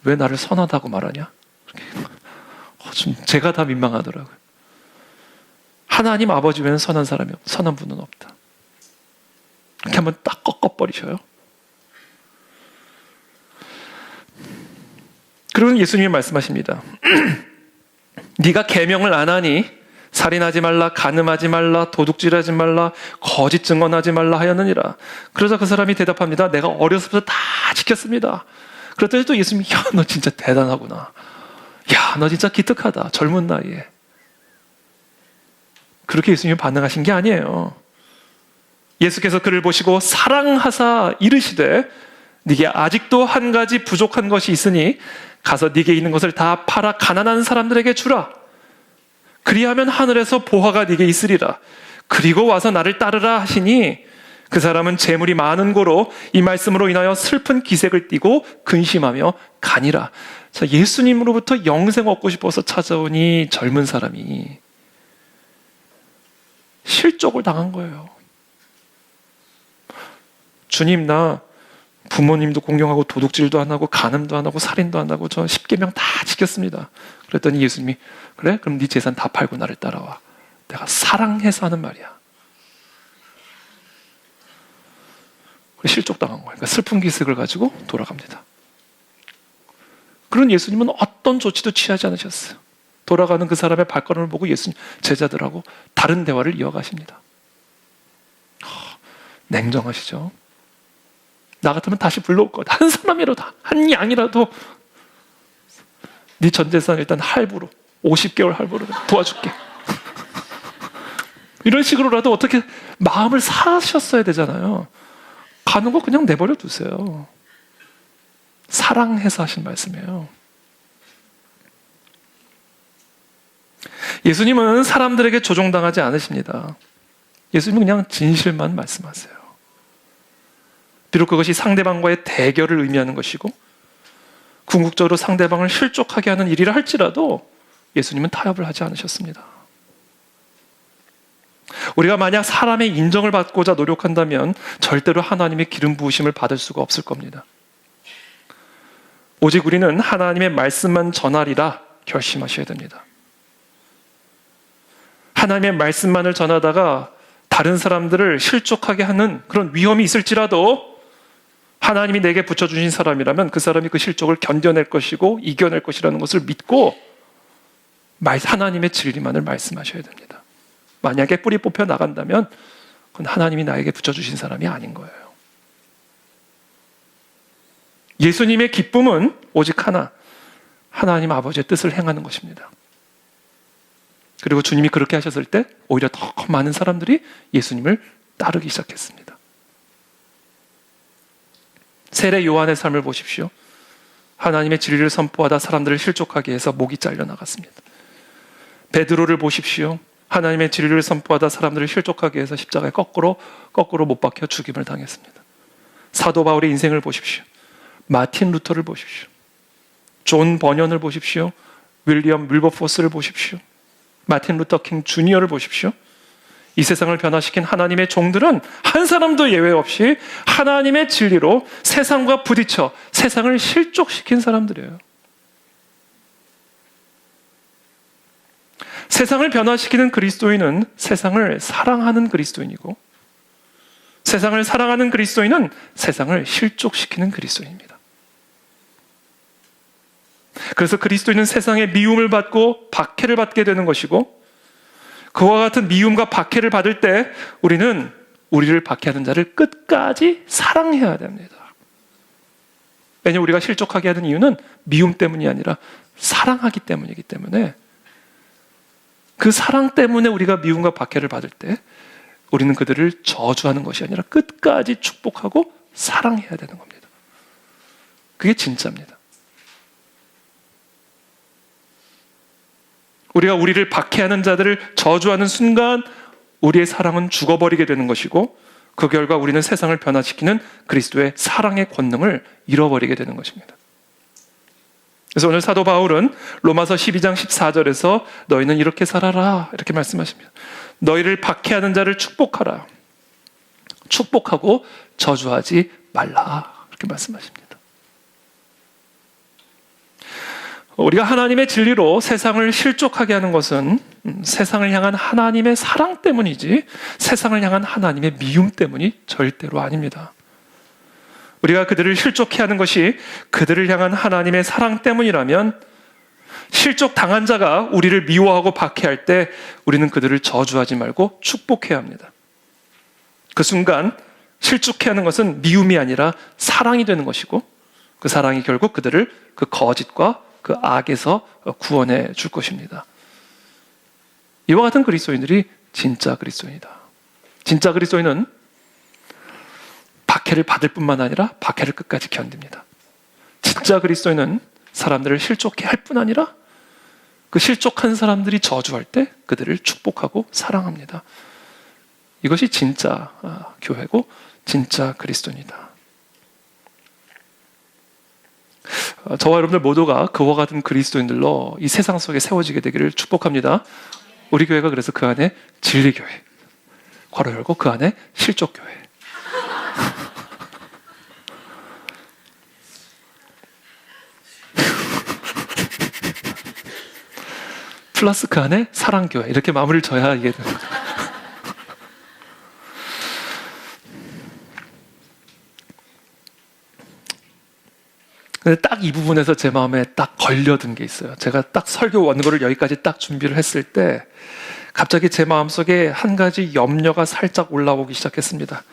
왜 나를 선하다고 말하냐? 좀 제가 다 민망하더라고요. 하나님 아버지 외에는 선한 분은 없다. 이렇게 한번 딱 꺾어버리셔요. 그러면 예수님이 말씀하십니다. 네가 계명을 안 하니 살인하지 말라, 간음하지 말라, 도둑질하지 말라, 거짓 증언하지 말라 하였느니라. 그러자 그 사람이 대답합니다. 내가 어렸을 때부터 다 지켰습니다. 그랬더니 또 예수님이 야, 너 진짜 대단하구나. 야, 너 진짜 기특하다. 젊은 나이에. 그렇게 예수님이 반응하신 게 아니에요. 예수께서 그를 보시고 사랑하사 이르시되 네게 아직도 한 가지 부족한 것이 있으니 가서 네게 있는 것을 다 팔아 가난한 사람들에게 주라. 그리하면 하늘에서 보화가 네게 있으리라. 그리고 와서 나를 따르라 하시니 그 사람은 재물이 많은 고로 이 말씀으로 인하여 슬픈 기색을 띠고 근심하며 가니라. 자, 예수님으로부터 영생 얻고 싶어서 찾아온 이 젊은 사람이 실족을 당한 거예요. 주님, 나 부모님도 공경하고 도둑질도 안 하고 간음도 안 하고 살인도 안 하고 저 10계명 다 지켰습니다. 그랬더니 예수님이 그래? 그럼 네 재산 다 팔고 나를 따라와. 내가 사랑해서 하는 말이야. 실족당한 거예요. 그러니까 슬픈 기색을 가지고 돌아갑니다. 그런 예수님은 어떤 조치도 취하지 않으셨어요. 돌아가는 그 사람의 발걸음을 보고 예수님 제자들하고 다른 대화를 이어가십니다. 냉정하시죠. 나 같으면 다시 불러올 거다. 한 사람이라도, 한 양이라도 네 전 재산 일단 할부로 50개월 할부로 도와줄게. 이런 식으로라도 어떻게 마음을 사셨어야 되잖아요. 가는 거 그냥 내버려 두세요. 사랑해서 하신 말씀이에요. 예수님은 사람들에게 조종당하지 않으십니다. 예수님은 그냥 진실만 말씀하세요. 비록 그것이 상대방과의 대결을 의미하는 것이고 궁극적으로 상대방을 실족하게 하는 일이라 할지라도 예수님은 타협을 하지 않으셨습니다. 우리가 만약 사람의 인정을 받고자 노력한다면 절대로 하나님의 기름 부으심을 받을 수가 없을 겁니다. 오직 우리는 하나님의 말씀만 전하리라 결심하셔야 됩니다. 하나님의 말씀만을 전하다가 다른 사람들을 실족하게 하는 그런 위험이 있을지라도 하나님이 내게 붙여주신 사람이라면 그 사람이 그 실족을 견뎌낼 것이고 이겨낼 것이라는 것을 믿고 하나님의 진리만을 말씀하셔야 됩니다. 만약에 뿌리 뽑혀 나간다면 그건 하나님이 나에게 붙여주신 사람이 아닌 거예요. 예수님의 기쁨은 오직 하나, 하나님 아버지의 뜻을 행하는 것입니다. 그리고 주님이 그렇게 하셨을 때 오히려 더 많은 사람들이 예수님을 따르기 시작했습니다. 세례 요한의 삶을 보십시오. 하나님의 진리를 선포하다 사람들을 실족하게 해서 목이 잘려나갔습니다. 베드로를 보십시오. 하나님의 진리를 선포하다 사람들을 실족하게 해서 십자가에 거꾸로 못 박혀 죽임을 당했습니다. 사도 바울의 인생을 보십시오. 마틴 루터를 보십시오. 존 버년을 보십시오. 윌리엄 윌버포스를 보십시오. 마틴 루터 킹 주니어를 보십시오. 이 세상을 변화시킨 하나님의 종들은 한 사람도 예외 없이 하나님의 진리로 세상과 부딪혀 세상을 실족시킨 사람들이에요. 세상을 변화시키는 그리스도인은 세상을 사랑하는 그리스도인이고 세상을 사랑하는 그리스도인은 세상을 실족시키는 그리스도인입니다. 그래서 그리스도인은 세상의 미움을 받고 박해를 받게 되는 것이고 그와 같은 미움과 박해를 받을 때 우리는 우리를 박해하는 자를 끝까지 사랑해야 됩니다. 왜냐하면 우리가 실족하게 하는 이유는 미움 때문이 아니라 사랑하기 때문이기 때문에 그 사랑 때문에 우리가 미움과 박해를 받을 때 우리는 그들을 저주하는 것이 아니라 끝까지 축복하고 사랑해야 되는 겁니다. 그게 진짜입니다. 우리가 우리를 박해하는 자들을 저주하는 순간 우리의 사랑은 죽어버리게 되는 것이고 그 결과 우리는 세상을 변화시키는 그리스도의 사랑의 권능을 잃어버리게 되는 것입니다. 그래서 오늘 사도 바울은 로마서 12장 14절에서 너희는 이렇게 살아라 이렇게 말씀하십니다. 너희를 박해하는 자를 축복하라. 축복하고 저주하지 말라 이렇게 말씀하십니다. 우리가 하나님의 진리로 세상을 실족하게 하는 것은 세상을 향한 하나님의 사랑 때문이지 세상을 향한 하나님의 미움 때문이 절대로 아닙니다. 우리가 그들을 실족해 하는 것이 그들을 향한 하나님의 사랑 때문이라면 실족 당한 자가 우리를 미워하고 박해할 때 우리는 그들을 저주하지 말고 축복해야 합니다. 그 순간 실족해 하는 것은 미움이 아니라 사랑이 되는 것이고 그 사랑이 결국 그들을 그 거짓과 그 악에서 구원해 줄 것입니다. 이와 같은 그리스도인들이 진짜 그리스도인이다. 진짜 그리스도인은 박해를 받을 뿐만 아니라 박해를 끝까지 견딥니다. 진짜 그리스도인은 사람들을 실족해 할 뿐 아니라 그 실족한 사람들이 저주할 때 그들을 축복하고 사랑합니다. 이것이 진짜 교회고 진짜 그리스도인이다. 저와 여러분들 모두가 그와 같은 그리스도인들로 이 세상 속에 세워지게 되기를 축복합니다. 우리 교회가 그래서 그 안에 진리교회, 괄호 열고 그 안에 실족교회. 플러스 그 안에 사랑교회, 이렇게 마무리를 져야 이게 되는 거죠. 근데 딱 이 부분에서 제 마음에 딱 걸려든 게 있어요. 제가 딱 설교 원고를 여기까지 딱 준비를 했을 때 갑자기 제 마음속에 한 가지 염려가 살짝 올라오기 시작했습니다.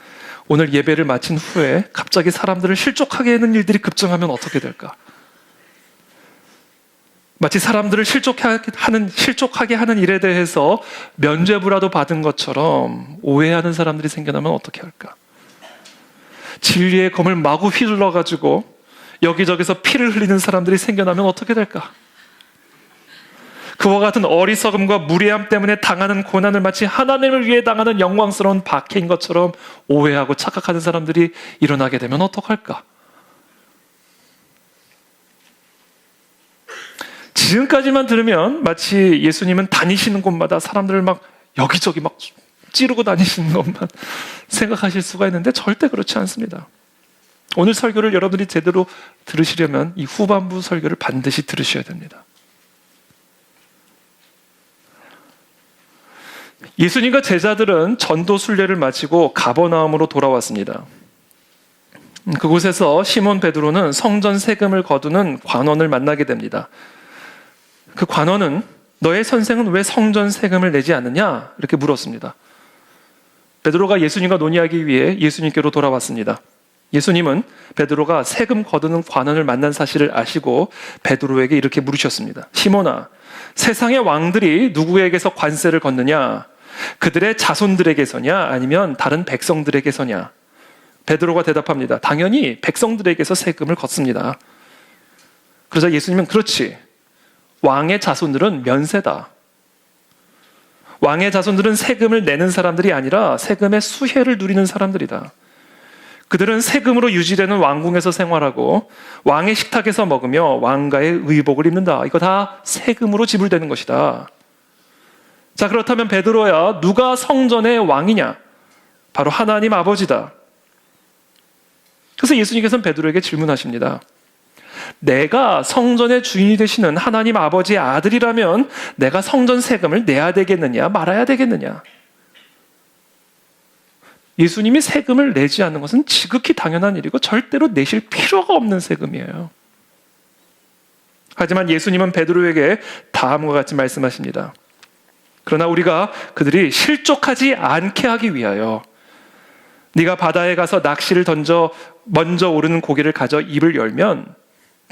오늘 예배를 마친 후에 갑자기 사람들을 실족하게 하는 일들이 급증하면 어떻게 될까? 마치 사람들을 실족하게 하는 일에 대해서 면죄부라도 받은 것처럼 오해하는 사람들이 생겨나면 어떻게 할까? 진리의 검을 마구 휘둘러가지고 여기저기서 피를 흘리는 사람들이 생겨나면 어떻게 될까? 그와 같은 어리석음과 무례함 때문에 당하는 고난을 마치 하나님을 위해 당하는 영광스러운 박해인 것처럼 오해하고 착각하는 사람들이 일어나게 되면 어떡할까? 지금까지만 들으면 마치 예수님은 다니시는 곳마다 사람들을 막 여기저기 막 찌르고 다니시는 것만 생각하실 수가 있는데 절대 그렇지 않습니다. 오늘 설교를 여러분들이 제대로 들으시려면 이 후반부 설교를 반드시 들으셔야 됩니다. 예수님과 제자들은 전도 순례를 마치고 가버나움으로 돌아왔습니다. 그곳에서 시몬 베드로는 성전 세금을 거두는 관원을 만나게 됩니다. 그 관원은 너의 선생은 왜 성전 세금을 내지 않느냐? 이렇게 물었습니다. 베드로가 예수님과 논의하기 위해 예수님께로 돌아왔습니다. 예수님은 베드로가 세금 거두는 관원을 만난 사실을 아시고 베드로에게 이렇게 물으셨습니다. 시몬아, 세상의 왕들이 누구에게서 관세를 걷느냐? 그들의 자손들에게서냐? 아니면 다른 백성들에게서냐? 베드로가 대답합니다. 당연히 백성들에게서 세금을 걷습니다. 그러자 예수님은 그렇지. 왕의 자손들은 면세다. 왕의 자손들은 세금을 내는 사람들이 아니라 세금의 수혜를 누리는 사람들이다. 그들은 세금으로 유지되는 왕궁에서 생활하고 왕의 식탁에서 먹으며 왕가의 의복을 입는다. 이거 다 세금으로 지불되는 것이다. 자, 그렇다면 베드로야, 누가 성전의 왕이냐? 바로 하나님 아버지다. 그래서 예수님께서는 베드로에게 질문하십니다. 내가 성전의 주인이 되시는 하나님 아버지의 아들이라면 내가 성전 세금을 내야 되겠느냐, 말아야 되겠느냐? 예수님이 세금을 내지 않는 것은 지극히 당연한 일이고 절대로 내실 필요가 없는 세금이에요. 하지만 예수님은 베드로에게 다음과 같이 말씀하십니다. 그러나 우리가 그들이 실족하지 않게 하기 위하여 네가 바다에 가서 낚시를 던져 먼저 오르는 고기를 가져 입을 열면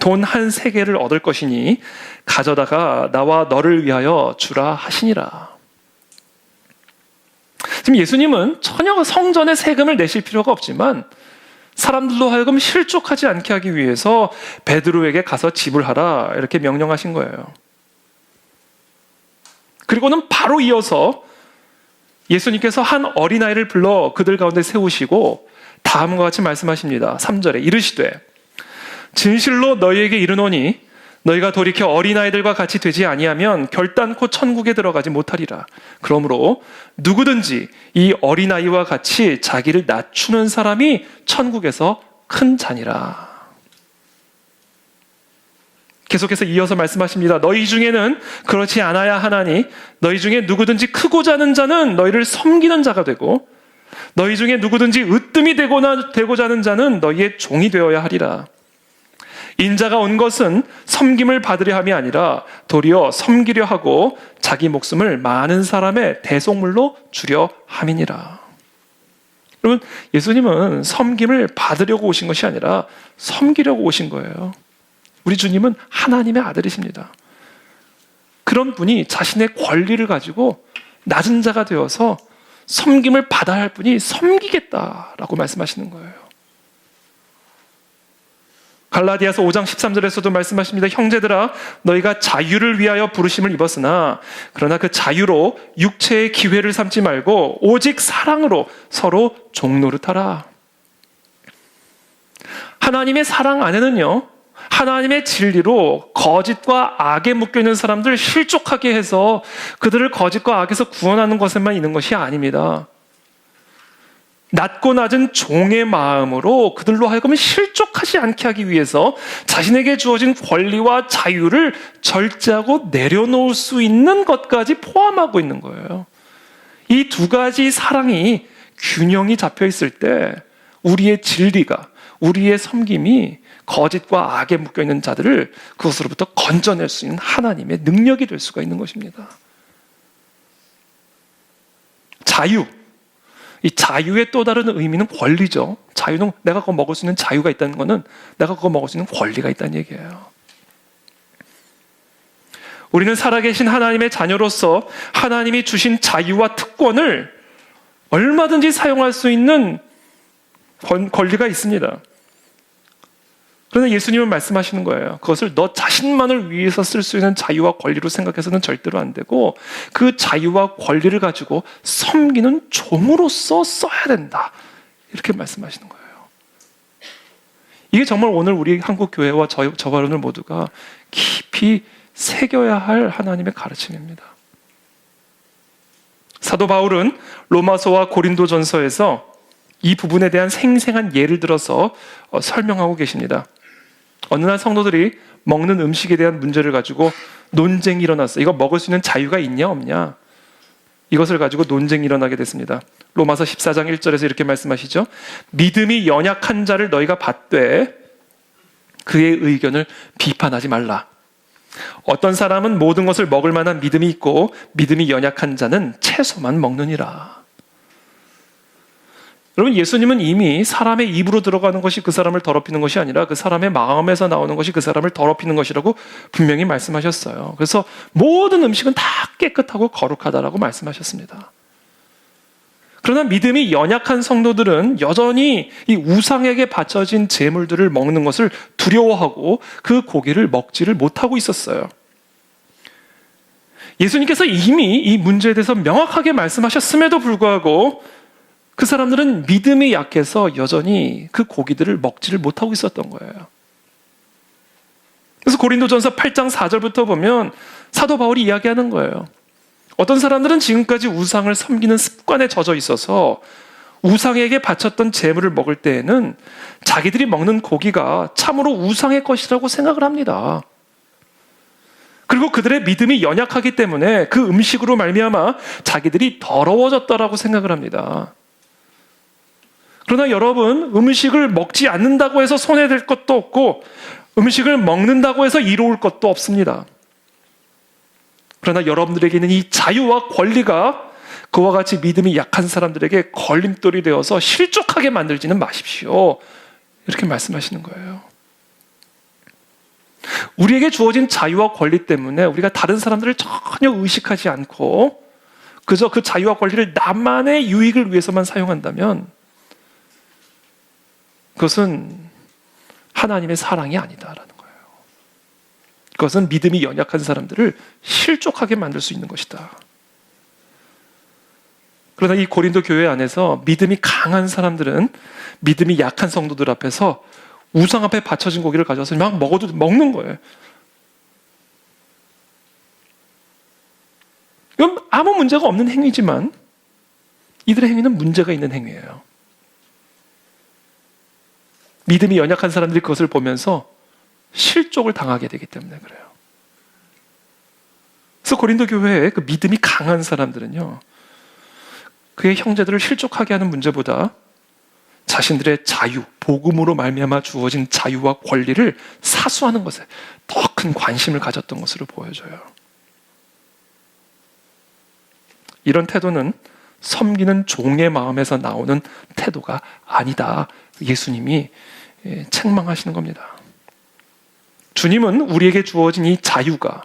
돈 한 세겔을 얻을 것이니 가져다가 나와 너를 위하여 주라 하시니라. 지금 예수님은 전혀 성전의 세금을 내실 필요가 없지만 사람들로 하여금 실족하지 않게 하기 위해서 베드로에게 가서 지불하라 이렇게 명령하신 거예요. 그리고는 바로 이어서 예수님께서 한 어린아이를 불러 그들 가운데 세우시고 다음과 같이 말씀하십니다. 3절에 이르시되 진실로 너희에게 이르노니 너희가 돌이켜 어린아이들과 같이 되지 아니하면 결단코 천국에 들어가지 못하리라. 그러므로 누구든지 이 어린아이와 같이 자기를 낮추는 사람이 천국에서 큰 자니라. 계속해서 이어서 말씀하십니다. 너희 중에는 그렇지 않아야 하나니 너희 중에 누구든지 크고자 하는 자는 너희를 섬기는 자가 되고 너희 중에 누구든지 으뜸이 되고자 하는 자는 너희의 종이 되어야 하리라. 인자가 온 것은 섬김을 받으려 함이 아니라 도리어 섬기려 하고 자기 목숨을 많은 사람의 대속물로 주려 함이니라. 여러분, 예수님은 섬김을 받으려고 오신 것이 아니라 섬기려고 오신 거예요. 우리 주님은 하나님의 아들이십니다. 그런 분이 자신의 권리를 가지고 낮은 자가 되어서 섬김을 받아야 할 분이 섬기겠다라고 말씀하시는 거예요. 갈라디아서 5장 13절에서도 말씀하십니다. 형제들아, 너희가 자유를 위하여 부르심을 입었으나 그러나 그 자유로 육체의 기회를 삼지 말고 오직 사랑으로 서로 종노릇하라. 하나님의 사랑 안에는요, 하나님의 진리로 거짓과 악에 묶여있는 사람들 실족하게 해서 그들을 거짓과 악에서 구원하는 것에만 있는 것이 아닙니다. 낮고 낮은 종의 마음으로 그들로 하여금 실족하지 않게 하기 위해서 자신에게 주어진 권리와 자유를 절제하고 내려놓을 수 있는 것까지 포함하고 있는 거예요. 이 두 가지 사랑이 균형이 잡혀 있을 때 우리의 진리가, 우리의 섬김이 거짓과 악에 묶여있는 자들을 그것으로부터 건져낼 수 있는 하나님의 능력이 될 수가 있는 것입니다. 자유. 이 자유의 또 다른 의미는 권리죠. 자유는 내가 그거 먹을 수 있는 자유가 있다는 것은 내가 그거 먹을 수 있는 권리가 있다는 얘기예요. 우리는 살아계신 하나님의 자녀로서 하나님이 주신 자유와 특권을 얼마든지 사용할 수 있는 권리가 있습니다. 그러나 예수님은 말씀하시는 거예요. 그것을 너 자신만을 위해서 쓸 수 있는 자유와 권리로 생각해서는 절대로 안 되고 그 자유와 권리를 가지고 섬기는 종으로서 써야 된다. 이렇게 말씀하시는 거예요. 이게 정말 오늘 우리 한국 교회와 저와 오늘 모두가 깊이 새겨야 할 하나님의 가르침입니다. 사도 바울은 로마서와 고린도전서에서 이 부분에 대한 생생한 예를 들어서 설명하고 계십니다. 어느 날 성도들이 먹는 음식에 대한 문제를 가지고 논쟁이 일어났어요. 이거 먹을 수 있는 자유가 있냐 없냐? 이것을 가지고 논쟁이 일어나게 됐습니다. 로마서 14장 1절에서 이렇게 말씀하시죠. 믿음이 연약한 자를 너희가 받되 그의 의견을 비판하지 말라. 어떤 사람은 모든 것을 먹을 만한 믿음이 있고 믿음이 연약한 자는 채소만 먹느니라. 여러분, 예수님은 이미 사람의 입으로 들어가는 것이 그 사람을 더럽히는 것이 아니라 그 사람의 마음에서 나오는 것이 그 사람을 더럽히는 것이라고 분명히 말씀하셨어요. 그래서 모든 음식은 다 깨끗하고 거룩하다라고 말씀하셨습니다. 그러나 믿음이 연약한 성도들은 여전히 이 우상에게 바쳐진 제물들을 먹는 것을 두려워하고 그 고기를 먹지를 못하고 있었어요. 예수님께서 이미 이 문제에 대해서 명확하게 말씀하셨음에도 불구하고 그 사람들은 믿음이 약해서 여전히 그 고기들을 먹지를 못하고 있었던 거예요. 그래서 고린도전서 8장 4절부터 보면 사도 바울이 이야기하는 거예요. 어떤 사람들은 지금까지 우상을 섬기는 습관에 젖어 있어서 우상에게 바쳤던 제물을 먹을 때에는 자기들이 먹는 고기가 참으로 우상의 것이라고 생각을 합니다. 그리고 그들의 믿음이 연약하기 때문에 그 음식으로 말미암아 자기들이 더러워졌다라고 생각을 합니다. 그러나 여러분, 음식을 먹지 않는다고 해서 손해될 것도 없고 음식을 먹는다고 해서 이로울 것도 없습니다. 그러나 여러분들에게는 이 자유와 권리가 그와 같이 믿음이 약한 사람들에게 걸림돌이 되어서 실족하게 만들지는 마십시오. 이렇게 말씀하시는 거예요. 우리에게 주어진 자유와 권리 때문에 우리가 다른 사람들을 전혀 의식하지 않고 그저 그 자유와 권리를 나만의 유익을 위해서만 사용한다면 그것은 하나님의 사랑이 아니다라는 거예요. 그것은 믿음이 연약한 사람들을 실족하게 만들 수 있는 것이다. 그러나 이 고린도 교회 안에서 믿음이 강한 사람들은 믿음이 약한 성도들 앞에서 우상 앞에 받쳐진 고기를 가져와서 막 먹는 거예요. 이건 아무 문제가 없는 행위지만 이들의 행위는 문제가 있는 행위예요. 믿음이 연약한 사람들이 그것을 보면서 실족을 당하게 되기 때문에 그래요. 그래서 고린도 교회에 그 믿음이 강한 사람들은요, 그의 형제들을 실족하게 하는 문제보다 자신들의 자유, 복음으로 말미암아 주어진 자유와 권리를 사수하는 것에 더 큰 관심을 가졌던 것으로 보여져요. 이런 태도는 섬기는 종의 마음에서 나오는 태도가 아니다. 예수님이 책망하시는 겁니다. 주님은 우리에게 주어진 이 자유가,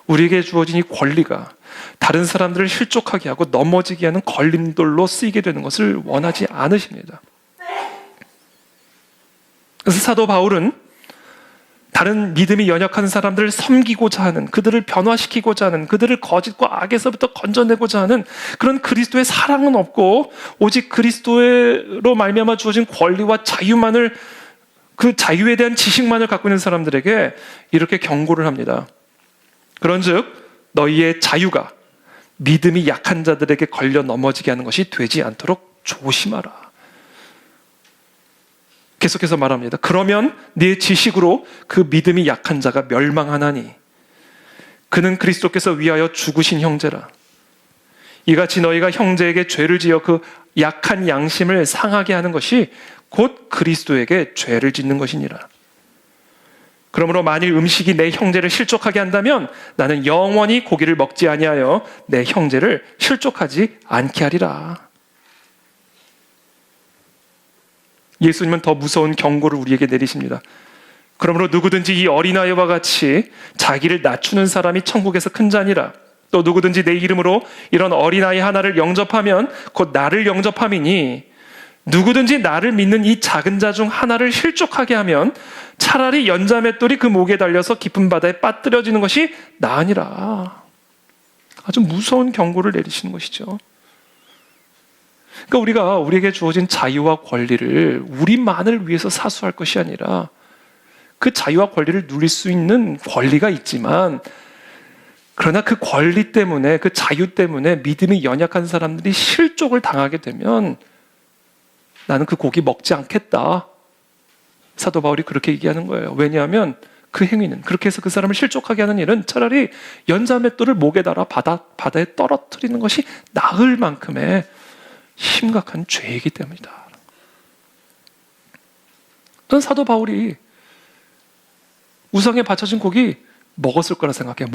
우리에게 주어진 이 권리가 다른 사람들을 실족하게 하고 넘어지게 하는 걸림돌로 쓰이게 되는 것을 원하지 않으십니다. 그래서 사도 바울은 다른 믿음이 연약한 사람들을 섬기고자 하는, 그들을 변화시키고자 하는, 그들을 거짓과 악에서부터 건져내고자 하는 그런 그리스도의 사랑은 없고 오직 그리스도로 말미암아 주어진 권리와 자유만을, 그 자유에 대한 지식만을 갖고 있는 사람들에게 이렇게 경고를 합니다. 그런즉 너희의 자유가 믿음이 약한 자들에게 걸려 넘어지게 하는 것이 되지 않도록 조심하라. 계속해서 말합니다. 그러면 네 지식으로 그 믿음이 약한 자가 멸망하나니 그는 그리스도께서 위하여 죽으신 형제라. 이같이 너희가 형제에게 죄를 지어 그 약한 양심을 상하게 하는 것이 곧 그리스도에게 죄를 짓는 것이니라. 그러므로 만일 음식이 내 형제를 실족하게 한다면 나는 영원히 고기를 먹지 아니하여 내 형제를 실족하지 않게 하리라. 예수님은 더 무서운 경고를 우리에게 내리십니다. 그러므로 누구든지 이 어린아이와 같이 자기를 낮추는 사람이 천국에서 큰 자니라. 또 누구든지 내 이름으로 이런 어린아이 하나를 영접하면 곧 나를 영접함이니 누구든지 나를 믿는 이 작은 자 중 하나를 실족하게 하면 차라리 연자맷돌이 그 목에 달려서 깊은 바다에 빠뜨려지는 것이 나으니라. 아주 무서운 경고를 내리시는 것이죠. 그러니까 우리가 우리에게 주어진 자유와 권리를 우리만을 위해서 사수할 것이 아니라 그 자유와 권리를 누릴 수 있는 권리가 있지만, 그러나 그 권리 때문에, 그 자유 때문에 믿음이 연약한 사람들이 실족을 당하게 되면 나는 그 고기 먹지 않겠다. 사도 바울이 그렇게 얘기하는 거예요. 왜냐하면 그 행위는, 그렇게 해서 그 사람을 실족하게 하는 일은 차라리 연자맷돌을 목에 달아 바다에 떨어뜨리는 것이 나을 만큼의 심각한 죄이기 때문이다. 저는 사도 바울이 우상에 바쳐진 고기 먹었을 거라 생각해요.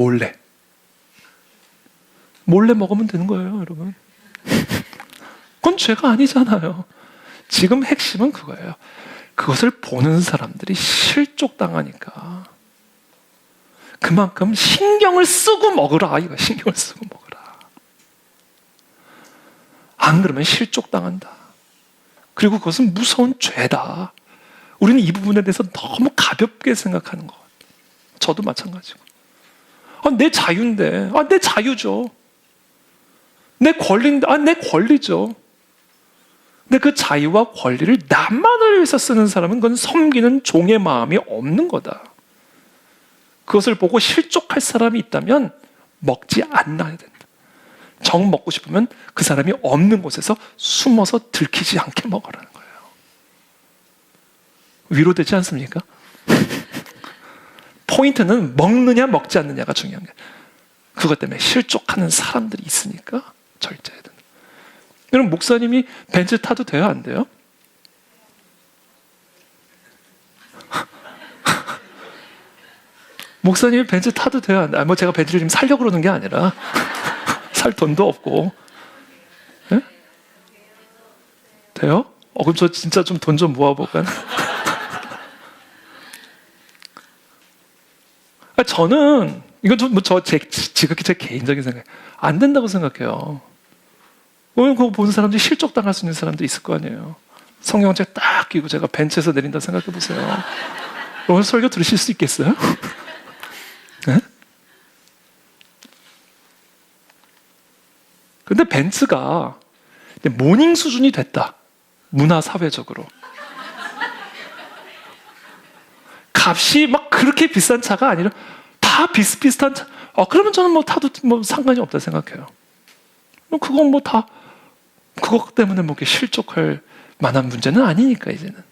몰래 먹으면 되는 거예요, 여러분. 그건 죄가 아니잖아요. 지금 핵심은 그거예요. 그것을 보는 사람들이 실족당하니까 그만큼 신경을 쓰고 먹으라. 이거 신경을 쓰고 먹으라. 안 그러면 실족당한다. 그리고 그것은 무서운 죄다. 우리는 이 부분에 대해서 너무 가볍게 생각하는 것 같아요. 저도 마찬가지고. 내 자유인데. 내 자유죠. 내 권리인데. 내 권리죠. 근데 그 자유와 권리를 나만을 위해서 쓰는 사람은 그건 섬기는 종의 마음이 없는 거다. 그것을 보고 실족할 사람이 있다면 먹지 않아야 된다. 정 먹고 싶으면 그 사람이 없는 곳에서 숨어서 들키지 않게 먹으라는 거예요. 위로되지 않습니까? 포인트는 먹느냐 먹지 않느냐가 중요한 거예요. 그것 때문에 실족하는 사람들이 있으니까 절제해야 된다. 여러분, 목사님이 벤츠 타도 돼요? 안 돼요? 목사님이 벤츠 타도 돼요? 안 돼요? 제가 벤츠를 지금 살려고 그러는 게 아니라 살 돈도 없고. 네? 돼요? 그럼 저 진짜 좀 돈 좀 모아볼까요? 저는 이건 좀 지극히 제 개인적인 생각, 안 된다고 생각해요. 오늘 그거 보는 사람들이 실족당할 수 있는 사람도 있을 거 아니에요. 성경책 딱 끼고 제가 벤츠에서 내린다 생각해 보세요. 오늘 설교 들으실 수 있겠어요? 네? 근데 벤츠가 모닝 수준이 됐다. 문화 사회적으로. 값이 막 그렇게 비싼 차가 아니라 다 비슷비슷한 차. 그러면 저는 타도 상관이 없다 생각해요. 그건 다 그것 때문에 이렇게 실족할 만한 문제는 아니니까 이제는.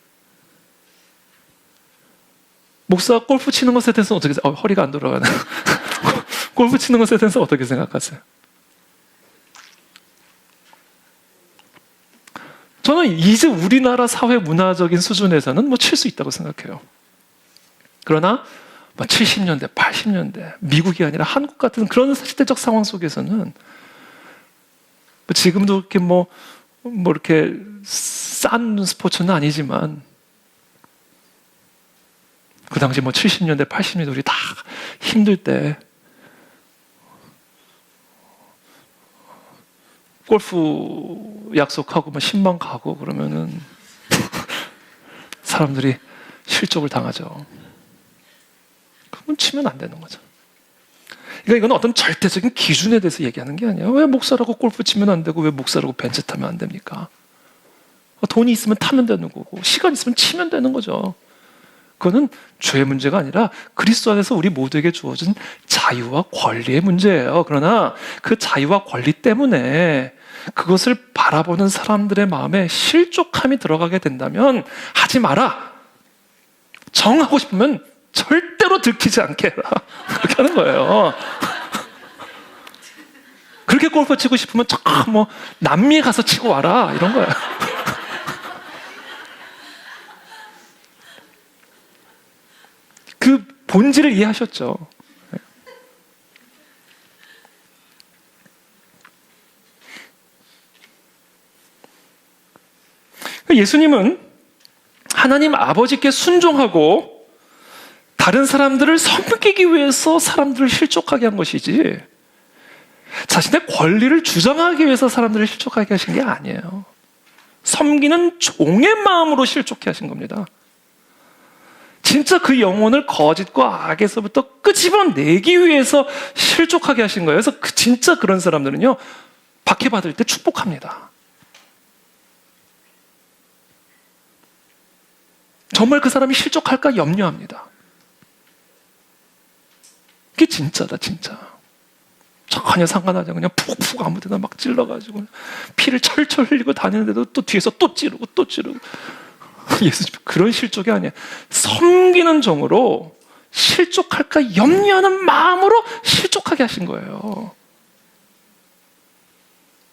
목사 골프 치는 것에 대해서는 어떻게 허리가 안 돌아가나? 골프 치는 것에 대해서 어떻게 생각하세요? 저는 이제 우리나라 사회 문화적인 수준에서는 칠 수 있다고 생각해요. 그러나 70년대, 80년대 미국이 아니라 한국 같은 그런 시대적 상황 속에서는 지금도 이렇게 이렇게 싼 스포츠는 아니지만 그 당시 70년대, 80년대 우리 다 힘들 때 골프 약속하고 10만 가고 그러면은 사람들이 실족을 당하죠. 그건 치면 안 되는 거죠. 그러니까 이건 어떤 절대적인 기준에 대해서 얘기하는 게 아니에요. 왜 목사라고 골프 치면 안 되고 왜 목사라고 벤츠 타면 안 됩니까? 돈이 있으면 타면 되는 거고 시간 있으면 치면 되는 거죠. 그거는 죄의 문제가 아니라 그리스도 안에서 우리 모두에게 주어진 자유와 권리의 문제예요. 그러나 그 자유와 권리 때문에 그것을 바라보는 사람들의 마음에 실족함이 들어가게 된다면 하지 마라. 정하고 싶으면 절대로 들키지 않게 해라. 그렇게 하는 거예요. 그렇게 골프 치고 싶으면 남미에 가서 치고 와라. 이런 거예요. 그 본질을 이해하셨죠? 예수님은 하나님 아버지께 순종하고 다른 사람들을 섬기기 위해서 사람들을 실족하게 한 것이지 자신의 권리를 주장하기 위해서 사람들을 실족하게 하신 게 아니에요. 섬기는 종의 마음으로 실족해 하신 겁니다. 진짜 그 영혼을 거짓과 악에서부터 끄집어내기 위해서 실족하게 하신 거예요. 그래서 진짜 그런 사람들은요, 박해받을 때 축복합니다. 정말 그 사람이 실족할까 염려합니다. 그게 진짜다, 진짜. 전혀 상관하지 않고 그냥 푹푹 아무 데나 막 찔러가지고 피를 철철 흘리고 다니는데도 또 뒤에서 또 찌르고 또 찌르고. 예수님 그런 실족이 아니에요. 섬기는 종으로 실족할까 염려하는 마음으로 실족하게 하신 거예요.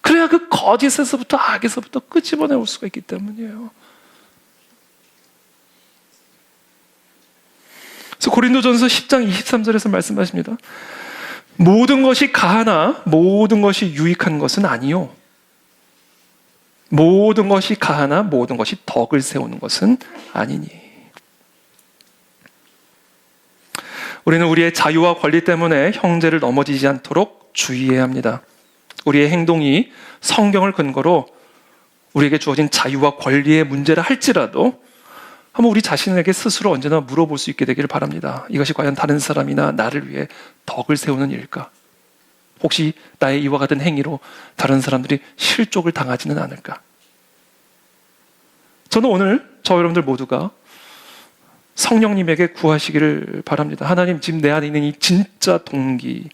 그래야 그 거짓에서부터 악에서부터 끄집어내올 수가 있기 때문이에요. 그래서 고린도전서 10장 23절에서 말씀하십니다. 모든 것이 가하나 모든 것이 유익한 것은 아니요. 모든 것이 가하나 모든 것이 덕을 세우는 것은 아니니. 우리는 우리의 자유와 권리 때문에 형제를 넘어지지 않도록 주의해야 합니다. 우리의 행동이 성경을 근거로 우리에게 주어진 자유와 권리의 문제라 할지라도 한번 우리 자신에게 스스로 언제나 물어볼 수 있게 되기를 바랍니다. 이것이 과연 다른 사람이나 나를 위해 덕을 세우는 일일까? 혹시 나의 이와 같은 행위로 다른 사람들이 실족을 당하지는 않을까? 저는 오늘 저 여러분들 모두가 성령님에게 구하시기를 바랍니다. 하나님, 지금 내 안에 있는 이 진짜 동기,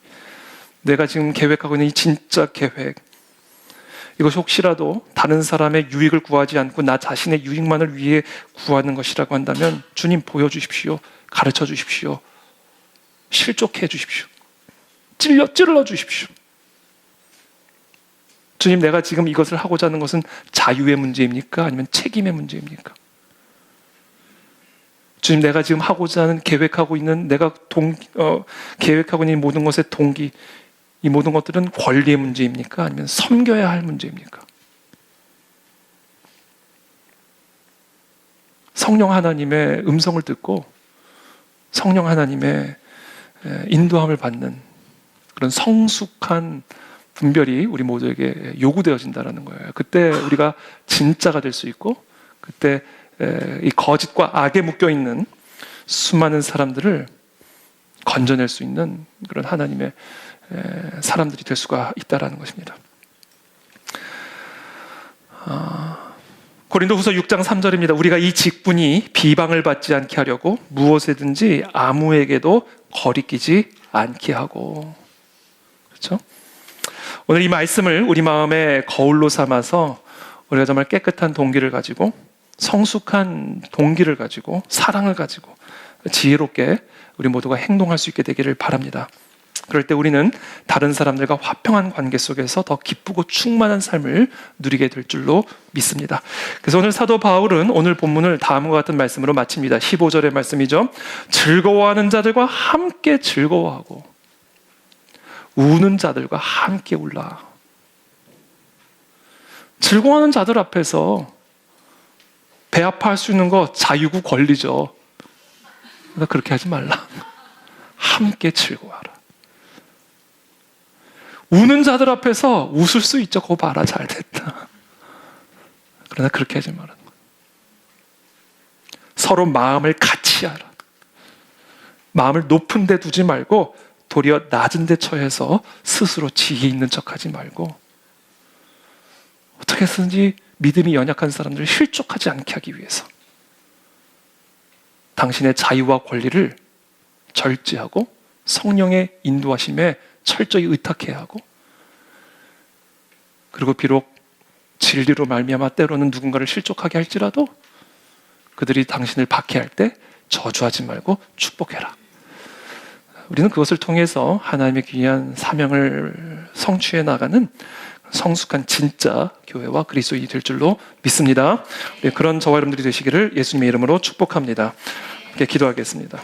내가 지금 계획하고 있는 이 진짜 계획, 이것이 혹시라도 다른 사람의 유익을 구하지 않고 나 자신의 유익만을 위해 구하는 것이라고 한다면 주님 보여주십시오. 가르쳐 주십시오. 실족해 주십시오. 찔러 주십시오. 주님, 내가 지금 이것을 하고자 하는 것은 자유의 문제입니까? 아니면 책임의 문제입니까? 주님, 내가 지금 하고자 하는 계획하고 있는 계획하고 있는 모든 것의 동기, 이 모든 것들은 권리의 문제입니까? 아니면 섬겨야 할 문제입니까? 성령 하나님의 음성을 듣고 성령 하나님의 인도함을 받는 그런 성숙한 분별이 우리 모두에게 요구되어진다는 거예요. 그때 우리가 진짜가 될 수 있고 그때 이 거짓과 악에 묶여있는 수많은 사람들을 건져낼 수 있는 그런 하나님의 사람들이 될 수가 있다는 것입니다. 고린도후서 6장 3절입니다. 우리가 이 직분이 비방을 받지 않게 하려고 무엇에든지 아무에게도 거리끼지 않게 하고. 그렇죠? 오늘 이 말씀을 우리 마음의 거울로 삼아서 우리가 정말 깨끗한 동기를 가지고 성숙한 동기를 가지고 사랑을 가지고 지혜롭게 우리 모두가 행동할 수 있게 되기를 바랍니다. 그럴 때 우리는 다른 사람들과 화평한 관계 속에서 더 기쁘고 충만한 삶을 누리게 될 줄로 믿습니다. 그래서 오늘 사도 바울은 오늘 본문을 다음과 같은 말씀으로 마칩니다. 15절의 말씀이죠. 즐거워하는 자들과 함께 즐거워하고 우는 자들과 함께 울라. 즐거워하는 자들 앞에서 배 아파할 수 있는 거 자유구 권리죠. 그러니까 그렇게 하지 말라. 함께 즐거워하라. 우는 자들 앞에서 웃을 수 있죠. 그거 봐라, 잘 됐다. 그러나 그렇게 하지 말라. 서로 마음을 같이 하라. 마음을 높은 데 두지 말고 도리어 낮은 데 처해서 스스로 지혜 있는 척하지 말고 어떻게 해서든지 믿음이 연약한 사람들을 실족하지 않게 하기 위해서 당신의 자유와 권리를 절제하고 성령의 인도하심에 철저히 의탁해야 하고, 그리고 비록 진리로 말미암아 때로는 누군가를 실족하게 할지라도 그들이 당신을 박해할 때 저주하지 말고 축복해라. 우리는 그것을 통해서 하나님의 귀한 사명을 성취해 나가는 성숙한 진짜 교회와 그리스도인이 될 줄로 믿습니다. 그런 저와 여러분들이 되시기를 예수님의 이름으로 축복합니다. 함께 기도하겠습니다.